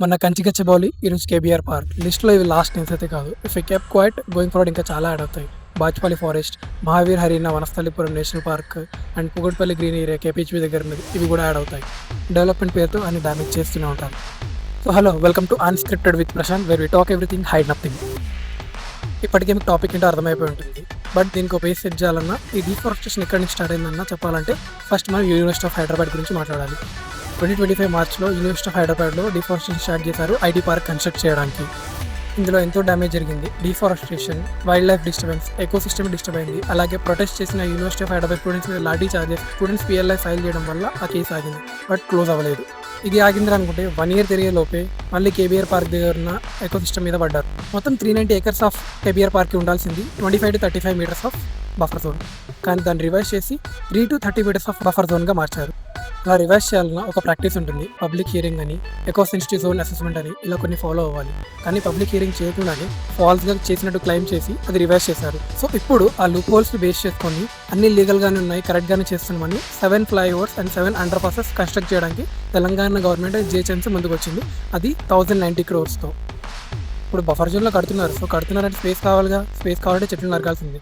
మొన్న కంచిగచ్చబౌలి, ఈరోజు KBR park. లిస్ట్‌లో ఇవి లాస్ట్ నేమ్స్ అయితే కాదు. If we kept quite going forward ఇంకా చాలా యాడ్ అవుతాయి. Bachupally forest, Mahavir Harina Vanasthalipuram national park and Kukatpally green area KPHB దగ్గర ఉన్నది. ఇవి కూడా యాడ్ అవుతాయి. డెవలప్‌మెంట్ పేరుతో అన్ని డ్యామేజ్ చేస్తూనే ఉంటారు. So hello, welcome to unscripted with Prashanth, where we talk everything, hide nothing. ఇప్పటికే మీకు టాపిక్ ఏంటో అర్థమైపోయి ఉంటుంది. బట్ దీనికి ఒక బేస్ సెట్ చేయాలన్నా, ఈ డిఫారెస్టేషన్ ఎక్కడి నుంచి స్టార్ట్ అయిందన్నా చెప్పాలంటే ఫస్ట్ మనం యూనివర్సిటీ ఆఫ్ హైదరాబాద్ గురించి మాట్లాడాలి. 2025 మార్చ్లో యూనివర్సిటీ ఆఫ్ హైదరాబాద్లో డిఫారెస్టేషన్ స్టార్ట్ చేశారు ఐటీ పార్క్ కన్స్ట్రక్ట్ చేయడానికి. ఇందులో ఎంతో డ్యామేజ్ జరిగింది. Deforestation, wild life disturbance, ecosystem disturb అయింది. అలాగే ప్రొటెస్ట్ చేసిన యూనివర్సిటీ ఆఫ్ హైదరాబాద్ స్టూడెంట్స్ మీద lathi charges, students PLI file చేయడం వల్ల ఆ కేసు ఆగింది. బట్ క్లోజ్ అవ్వలేదు. ఇది ఆగింది అనుకుంటే 1 year తిరిగే లోపే మళ్ళీ కేబీఆర్ పార్క్ దగ్గర ఉన్న ఎకోసిస్టమ్ మీద పడ్డారు. మొత్తం 390 acres ఆఫ్ కేబీఆర్ పార్క్కి ఉండాల్సింది 25 to 35 meters of buffer zone. కానీ దాన్ని రివైజ్ చేసి 3 to 30 meters ఆఫ్ బఫర్ జోన్గా మార్చారు. అలా రివైజ్ చేయాలన్నా ఒక ప్రాక్టీస్ ఉంటుంది. పబ్లిక్ హియరింగ్ అని, ఎకో సెన్సిటివ్ జోన్ అసెస్మెంట్ అని, ఇలా కొన్ని ఫాలో అవ్వాలి. కానీ పబ్లిక్ హియరింగ్ చేయకుండానే ఫాల్స్గా చేసినట్టు క్లెయిమ్ చేసి అది రివైజ్ చేశారు. సో ఇప్పుడు ఆ లూప్ హోల్స్ని బేస్ చేసుకొని అన్ని లీగల్గానే ఉన్నాయి, కరెక్ట్గానే చేస్తున్నామని 7 flyovers and 7 under passes construct చేయడానికి తెలంగాణ గవర్నమెంట్ జిహెచ్ఎంసీ ముందుకు వచ్చింది. అది 1090 crores. ఇప్పుడు బఫర్ జోన్లో కడుతున్నారు. సో కడుతున్నారంటే స్పేస్ కావాలిగా, స్పేస్ కావాలంటే చెట్లు నరకాల్సింది.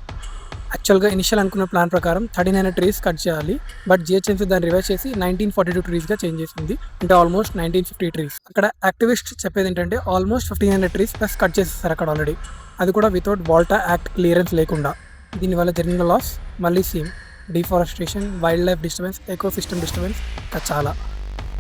యాక్చువల్గా ఇనిషియల్ అనుకున్న ప్లాన్ ప్రకారం 39 trees కట్ చేయాలి. బట్ జిహెచ్ఎంసీ దాన్ని రివైజ్ చేసి 1942 treesగా చేంజ్ చేసింది. అంటే ఆల్మోస్ట్ 1950 trees. అక్కడ యాక్టివిస్ట్ చెప్పేది ఏంటంటే ఆల్మోస్ట్ 1500 trees ప్లస్ కట్ చేసేస్తారు అక్కడ ఆల్రెడీ. అది కూడా వితౌట్ వాల్టా యాక్ట్ క్లియరెన్స్ లేకుండా. దీనివల్ల జరిగిన లాస్ మళ్ళీ same: deforestation, wild life disturbance, eco system disturbance, ఇంకా చాలా.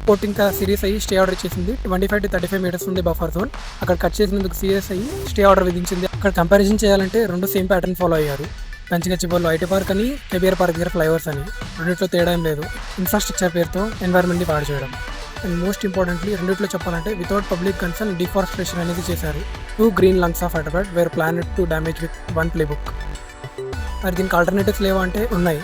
కోర్టు ఇంకా సీరియస్ అయ్యి స్టే ఆర్డర్ చేసింది. 25 to 35 meters ఉంది బఫర్ జోన్. అక్కడ కట్ చేసినందుకు సీరియస్ అయ్యి స్టే ఆర్డర్ విధించింది. అక్కడ కంపారిజన్ చేయాలంటే రెండు సేమ్ ప్యాటర్న్ ఫాలో అయ్యారు. కంచిగచ్చిబౌలిలో ఐటీ పార్క్ అని, కేబీఆర్ పార్క్ దగ్గర ఫ్లైఓవర్స్ అని. రెండిట్లో తేడా ఏం లేదు. ఇన్ఫ్రాస్ట్రక్చర్ పేరుతో ఎన్వైర్న్మెంట్ని పాడు చేయడం. అండ్ మోస్ట్ ఇంపార్టెంట్లీ రెండిట్లో చెప్పాలంటే వితౌట్ పబ్లిక్ కన్సర్న్ డిఫారెస్టేషన్ అనేది చేశారు. 2 green lungs of Hyderabad were planned to damage with 1 playbook. మరి దీనికి ఆల్టర్నేటివ్స్ లేవా అంటే ఉన్నాయి.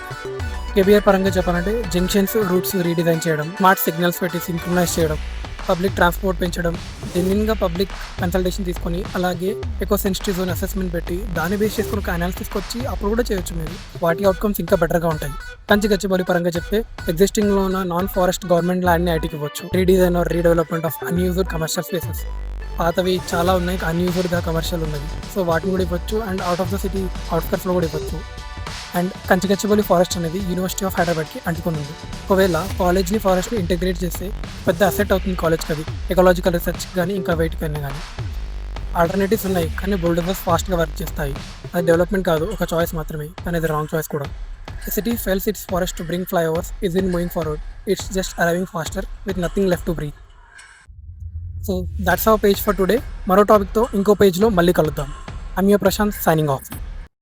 కేబీఆర్ పరంగా చెప్పాలంటే జంక్షన్స్, రూట్స్ రీడిజైన్ చేయడం, స్మార్ట్ సిగ్నల్స్ పెట్టి సింక్రనైజ్ చేయడం, పబ్లిక్ ట్రాన్స్పోర్ట్ పెంచడం, జెన్యున్గా పబ్లిక్ కన్సల్టేషన్ తీసుకొని, అలాగే ఎకో సెన్సిటివ్ జోన్ అసెస్మెంట్ పెట్టి దాన్ని బేస్ చేసుకుని ఒక అనాలిసిస్ వచ్చి అప్పుడు కూడా చేయొచ్చు. మీరు వాటి అవుట్కమ్స్ ఇంకా బెటర్గా ఉంటాయి. కంచిగచ్చిబౌలి పరంగా చెప్తే ఎగ్జిస్టింగ్లో ఉన్న నాన్ ఫారెస్ట్ గవర్నమెంట్ ల్యాండ్ని ఐటీకి ఇవ్వచ్చు. Redesign or redevelopment of unused commercial spaces. పాతవి చాలా ఉన్నాయి, అన్యూజ్డ్గా కమర్షియల్ ఉన్నది. సో వాటిని కూడా ఇవ్వచ్చు. And out of the city అవుట్స్కట్స్లో కూడా ఇవ్వచ్చు. అండ్ కంచిగచ్చిబౌలి ఫారెస్ట్ అనేది యూనివర్సిటీ ఆఫ్ హైదరాబాద్కి అంటుకుని ఉంది. ఒకవేళ కాలేజ్ని ఫారెస్ట్ని ఇంటిగ్రేట్ చేస్తే పెద్ద అసెట్ అవుతుంది కాలేజ్కి. అది ఎకలాజికల్ రీసెర్చ్ కానీ ఇంకా వెయిట్కైనా కానీ. ఆల్టర్నేటివ్స్ ఉన్నాయి, కానీ బుల్డోజర్స్ ఫాస్ట్గా వర్క్ చేస్తాయి. అది డెవలప్మెంట్ కాదు, ఒక చాయిస్ మాత్రమే. కానీ అది రాంగ్ చాయిస్ కూడా. The city fails its forest to bring flyovers isn't moving forward. It's just arriving faster with nothing left to breathe. So that's our page for today. మరో టాపిక్తో ఇంకో పేజ్లో మళ్ళీ కలుద్దాం. I'm your Prashant, signing off.